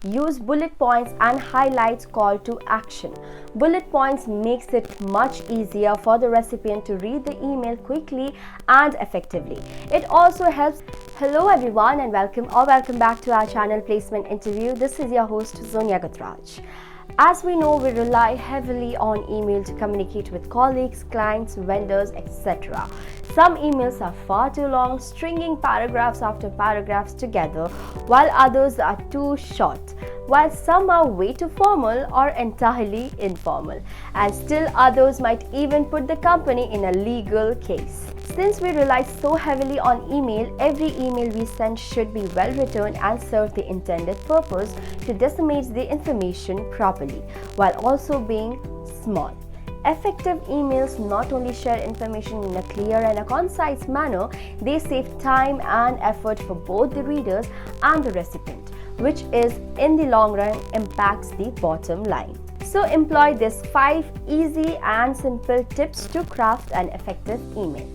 Use bullet points and highlights call to action. Bullet points makes it much easier for the recipient to read the email quickly and effectively. It also helps. Hello everyone and welcome back to our channel Placement Interview. This is your host Zonia Gatraj. As we know, we rely heavily on email to communicate with colleagues, clients, vendors, etc. Some emails are far too long, stringing paragraphs after paragraphs together, while others are too short, while some are way too formal or entirely informal, and still others might even put the company in a legal case. Since we rely so heavily on email, every email we send should be well written and serve the intended purpose to disseminate the information properly, while also being small. Effective emails not only share information in a clear and a concise manner, they save time and effort for both the readers and the recipient, which is in the long run impacts the bottom line. So employ these 5 easy and simple tips to craft an effective email.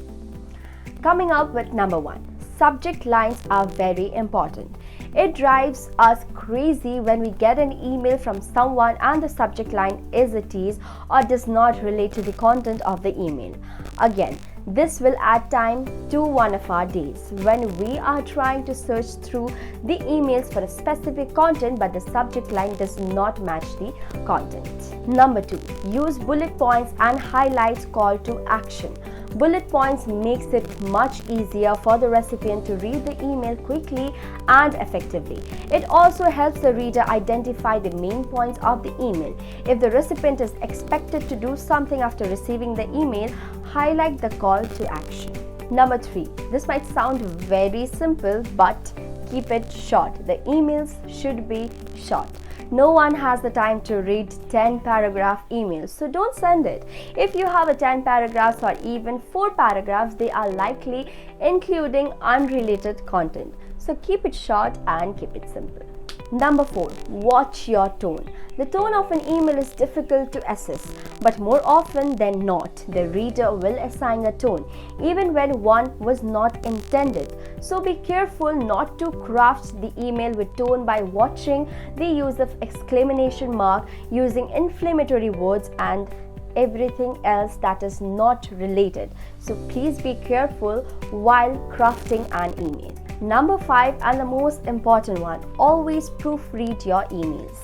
Coming up with number 1. Subject lines are very important. It drives us crazy when we get an email from someone and the subject line is a tease or does not relate to the content of the email. Again, this will add time to one of our days when we are trying to search through the emails for a specific content but the subject line does not match the content. Number 2. Use bullet points and highlights call to action. Bullet points makes it much easier for the recipient to read the email quickly and effectively. It also helps the reader identify the main points of the email. If the recipient is expected to do something after receiving the email, highlight the call to action. Number 3. This might sound very simple, but keep it short. The emails should be short. No one has the time to read 10 paragraph emails, so don't send it. If you have a 10 paragraphs or even 4 paragraphs, they are likely including unrelated content. So keep it short and keep it simple. Number 4. Watch your tone. The tone of an email is difficult to assess, but more often than not, the reader will assign a tone, even when one was not intended. So be careful not to craft the email with tone by watching the use of exclamation mark, using inflammatory words and everything else that is not related. So please be careful while crafting an email. Number 5 and the most important one, always proofread your emails.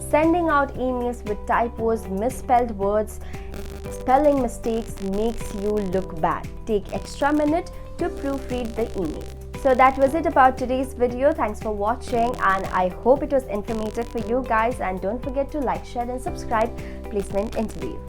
Sending out emails with typos, misspelled words, spelling mistakes makes you look bad. Take extra minute to proofread the email. So that was it about today's video. Thanks for watching and I hope it was informative for you guys, and don't forget to like, share and subscribe Placement Interview.